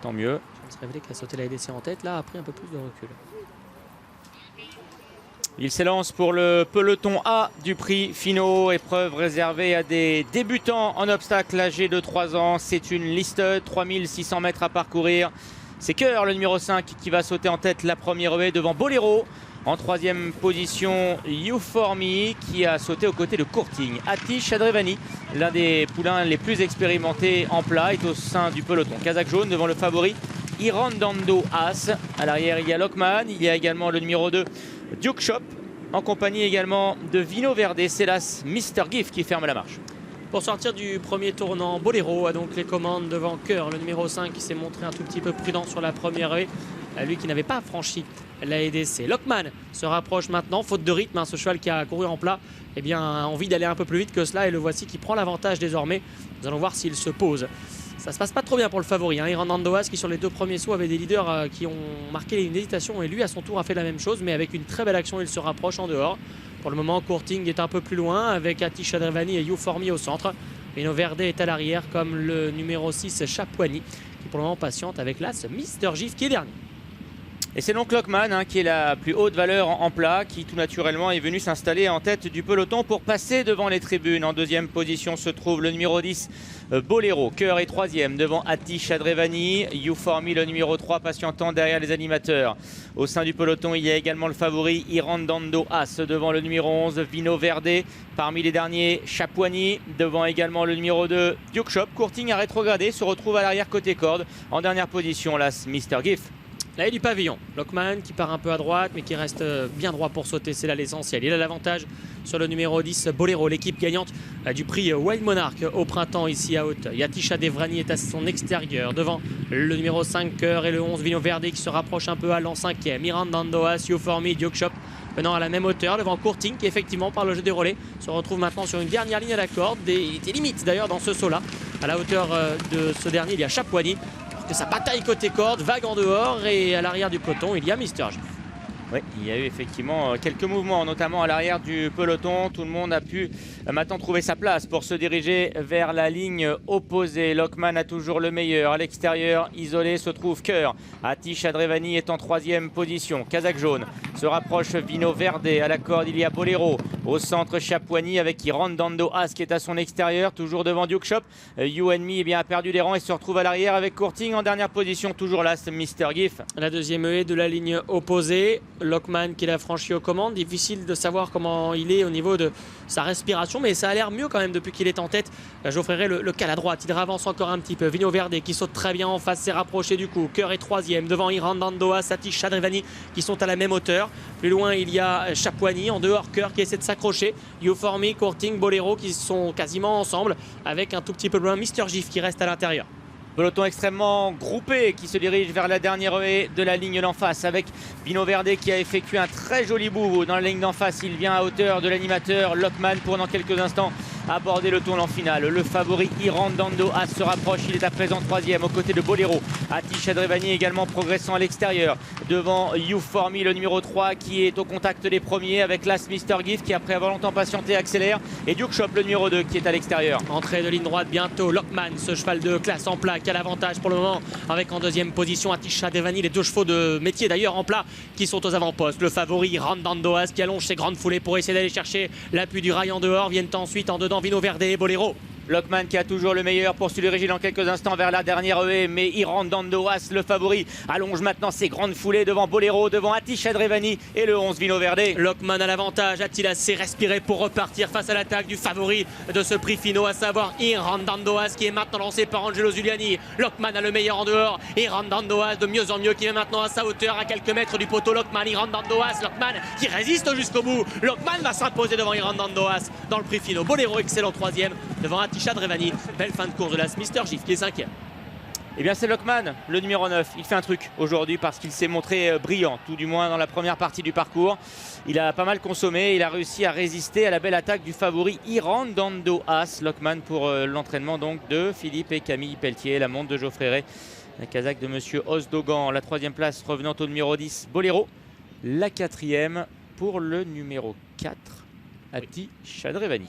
tant mieux. Je me révélé qu'à sauter la LDC en tête, là a pris un peu plus de recul. Il s'élance pour le peloton A du prix Finot, épreuve réservée à des débutants en obstacle âgés de 3 ans. C'est une liste, 3600 mètres à parcourir. C'est Cœur, le numéro 5, qui va sauter en tête la première haie devant Bolero. En troisième position, You For Me, qui a sauté aux côtés de Courting. Atish Adrevani, l'un des poulains les plus expérimentés en plat, est au sein du peloton. Kazakh jaune devant le favori Irandando As. À l'arrière, il y a Lockman. Il y a également le numéro 2, Duke Shop, en compagnie également de Vino Verde. C'est là Mr. Gift qui ferme la marche. Pour sortir du premier tournant, Bolero a donc les commandes devant Cœur, le numéro 5 qui s'est montré un tout petit peu prudent sur la première haie. Lui qui n'avait pas franchi la EDC. Lockman se rapproche maintenant, faute de rythme, ce cheval qui a couru en plat a envie d'aller un peu plus vite que cela et le voici qui prend l'avantage désormais. Nous allons voir s'il se pose. Ça se passe pas trop bien pour le favori. Irandando As qui sur les 2 premiers sauts avait des leaders qui ont marqué une hésitation et lui à son tour a fait la même chose mais avec une très belle action il se rapproche en dehors. Pour le moment Courting est un peu plus loin avec Atish Adrevani et You For Me au centre. Vino Verde est à l'arrière comme le numéro 6 Chapuani qui pour le moment patiente avec l'as Mr. Gif qui est dernier. Et c'est donc Lockman qui est la plus haute valeur en plat, qui tout naturellement est venu s'installer en tête du peloton pour passer devant les tribunes. En deuxième position se trouve le numéro 10, Bolero. Cœur est troisième devant Atish Adrevani. You For Me, le numéro 3, patientant derrière les animateurs. Au sein du peloton, il y a également le favori Irandando As devant le numéro 11, Vino Verde. Parmi les derniers, Chapuani devant également le numéro 2, Duke Shop. Courting a rétrogradé, se retrouve à l'arrière côté corde. En dernière position, l'as Mr. Gift. Là, il y a du pavillon. Lockman qui part un peu à droite, mais qui reste bien droit pour sauter. C'est là l'essentiel. Il a l'avantage sur le numéro 10, Bolero, l'équipe gagnante du prix Wild Monarch au printemps ici à Haute. Yatisha Devrani est à son extérieur. Devant le numéro 5, Cœur, et le 11, Vino Verde qui se rapproche un peu à l'an 5e. Irandando As, You For Me, Duke Shop venant à la même hauteur devant Courting qui effectivement par le jeu des relais se retrouve maintenant sur une dernière ligne à la corde. Il était limite d'ailleurs dans ce saut-là. À la hauteur de ce dernier, il y a Chapuani. Que sa bataille côté corde, vague en dehors et à l'arrière du peloton, il y a Mr. G. Oui, il y a eu effectivement quelques mouvements, notamment à l'arrière du peloton. Tout le monde a pu maintenant trouver sa place pour se diriger vers la ligne opposée. Lockman a toujours le meilleur. À l'extérieur, isolé, se trouve Cœur. Atish Adrevani est en troisième position. Kazakh jaune se rapproche Vino Verde. À la corde, il y a Bolero. Au centre, Chapuani avec Irandando As qui est à son extérieur. Toujours devant Duke Shop. You and Me a perdu des rangs et se retrouve à l'arrière avec Courting en dernière position. Toujours là, c'est Mr. Gift. La deuxième haie de la ligne opposée. Lockman qui l'a franchi aux commandes. Difficile de savoir comment il est au niveau de sa respiration, mais ça a l'air mieux quand même depuis qu'il est en tête. J'offrirai le cale à droite. Il avance encore un petit peu. Vino Verde qui saute très bien en face, s'est rapproché du coup. Cœur est troisième devant Irandando As, Atish Adrevani qui sont à la même hauteur. Plus loin, il y a Chapuani. En dehors, Cœur qui essaie de s'accrocher. You For Me, Courting, Bolero qui sont quasiment ensemble avec un tout petit peu loin Mr. Gif qui reste à l'intérieur. Peloton extrêmement groupé qui se dirige vers la dernière haie de la ligne d'en face avec Vino Verde qui a effectué un très joli bout dans la ligne d'en face. Il vient à hauteur de l'animateur Lockman pour dans quelques instants aborder le tournant final. Le favori Irandando As se rapproche, il est à présent troisième aux côtés de Bolero. Atish Adrevani également progressant à l'extérieur devant You For Me, le numéro 3 qui est au contact des premiers avec l'as Mr. Gift qui après avoir longtemps patienté accélère, et Duke Shop le numéro 2 qui est à l'extérieur. Entrée de ligne droite bientôt. Lockman, ce cheval de classe en plat qui a l'avantage pour le moment avec en deuxième position Atish Adrevani, les 2 chevaux de métier d'ailleurs en plat qui sont aux avant-postes. Le favori Irandando As qui allonge ses grandes foulées pour essayer d'aller chercher l'appui du rail en dehors. Viennent ensuite en dedans Vino Verde et Bolero. Lockman qui a toujours le meilleur pour se diriger dans quelques instants vers la dernière haie, mais Irandando As, le favori, allonge maintenant ses grandes foulées devant Bolero, devant Atish Adrevani et le 11 Vino Verde. Lockman a l'avantage, a-t-il assez respiré pour repartir face à l'attaque du favori de ce prix Finot, à savoir Irandando As qui est maintenant lancé par Angelo Zuliani. Lockman a le meilleur en dehors, Irandando As de mieux en mieux qui est maintenant à sa hauteur à quelques mètres du poteau. Lockman, Irandando As, Lockman qui résiste jusqu'au bout. Lockman va s'imposer devant Irandando As dans le prix Finot. Bolero excellent troisième devant Atish Adrevani. Belle fin de course de l'as Mr. Gif qui est cinquième. Eh bien c'est Lockman, le numéro 9. Il fait un truc aujourd'hui parce qu'il s'est montré brillant, tout du moins dans la première partie du parcours. Il a pas mal consommé, il a réussi à résister à la belle attaque du favori Irandando As. Lockman pour l'entraînement donc de Philippe et Camille Pelletier, la montre de Geoffrey Ray, la casaque de monsieur Osdogan. La troisième place revenant au numéro 10, Bolero. La quatrième pour le numéro 4, Atish Adrevani.